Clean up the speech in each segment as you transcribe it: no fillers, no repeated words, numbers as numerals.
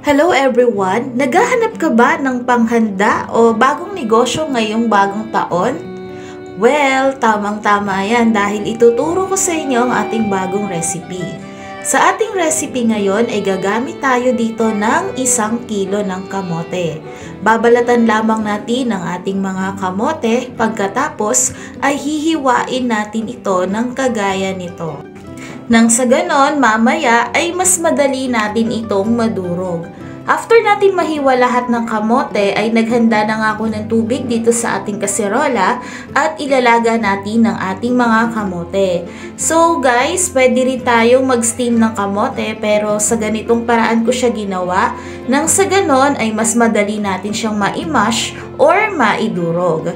Hello everyone! Naghahanap ka ba ng panghanda o bagong negosyo ngayong bagong taon? Well, tamang-tama yan dahil ituturo ko sa inyo ang ating bagong recipe. Sa ating recipe ngayon ay gagamit tayo dito ng 1 kilo ng kamote. Babalatan lamang natin ang ating mga kamote, pagkatapos ay hihiwain natin ito ng kagaya nito. Nang sa ganon, mamaya ay mas madali natin itong madurog. After natin mahiwa lahat ng kamote, ay naghanda na nga ako ng tubig dito sa ating kaserola at ilalaga natin ang ating mga kamote. So guys, pwede rin tayong mag-steam ng kamote pero sa ganitong paraan ko siya ginawa. Nang sa ganon ay mas madali natin siyang ma-mash or maidurog.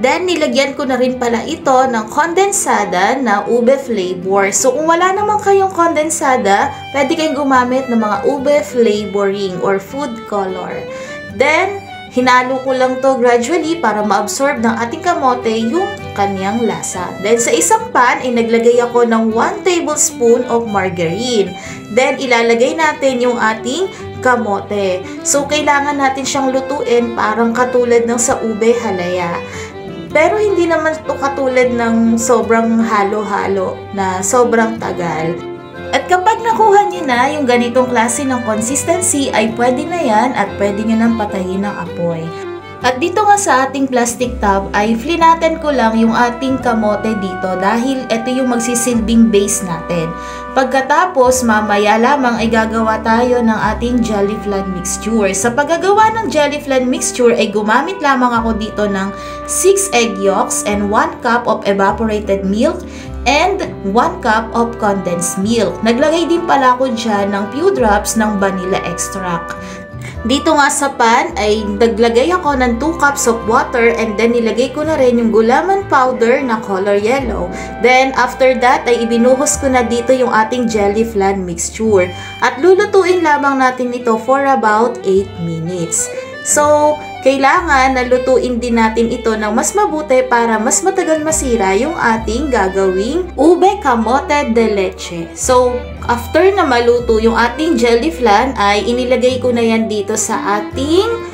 Then, nilagyan ko na rin pala ito ng kondensada na ube flavor. So, kung wala naman kayong kondensada, pwede kayong gumamit ng mga ube flavoring or food color. Then, hinalo ko lang to gradually para ma-absorb ng ating kamote yung kanyang lasa. Then, sa isang pan, ay naglagay ako ng 1 tablespoon of margarine. Then, ilalagay natin yung ating kamote. So, kailangan natin siyang lutuin parang katulad ng sa ube halaya. Pero hindi naman ito katulad ng sobrang halo-halo na sobrang tagal. At kapag nakuha nyo na yung ganitong klase ng consistency ay pwede na yan at pwede nyo nang patayin ng apoy. At dito nga sa ating plastic tub ay flinaten ko lang yung ating kamote dito dahil ito yung magsisilbing base natin. Pagkatapos, mamaya lamang ay gagawa tayo ng ating jelly flan mixture. Sa paggagawa ng jelly flan mixture ay gumamit lamang ako dito ng 6 egg yolks and 1 cup of evaporated milk and 1 cup of condensed milk. Naglagay din pala ako dyan ng few drops ng vanilla extract. Dito nga sa pan ay naglagay ako ng 2 cups of water and then nilagay ko na rin yung gulaman powder na color yellow. Then after that ay ibinuhos ko na dito yung ating jelly flan mixture. At lulutuin lamang natin ito for about 8 minutes. So, kailangan na lutuin din natin ito ng mas mabuti para mas matagal masira yung ating gagawing ube camote de leche. So, after na maluto yung ating jelly flan ay inilagay ko na yan dito sa ating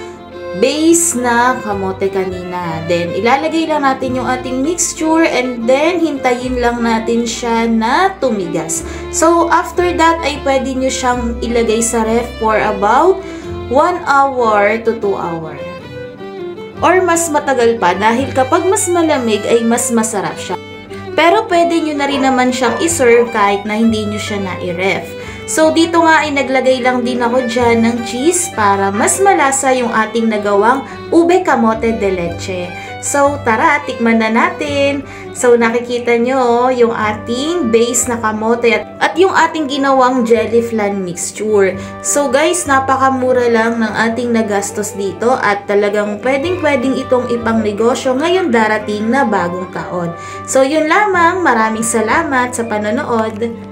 base na kamote kanina. Then, ilalagay lang natin yung ating mixture and then hintayin lang natin siya na tumigas. So, after that ay pwede nyo siyang ilagay sa ref for about 1 hour to 2 hours. Or mas matagal pa dahil kapag mas malamig ay mas masarap siya. Pero pwede nyo na rin naman siyang iserve kahit na hindi nyo siya na-i-ref. So dito nga ay naglagay lang din ako dyan ng cheese para mas malasa yung ating nagawang ube camote de leche. So tara, tikman na natin. So nakikita nyo yung ating base na kamote at yung ating ginawang jelly flan mixture. So guys, napakamura lang ng ating nagastos dito at talagang pwedeng itong ipang negosyo ngayon darating na bagong taon. So yun lamang, maraming salamat sa panonood.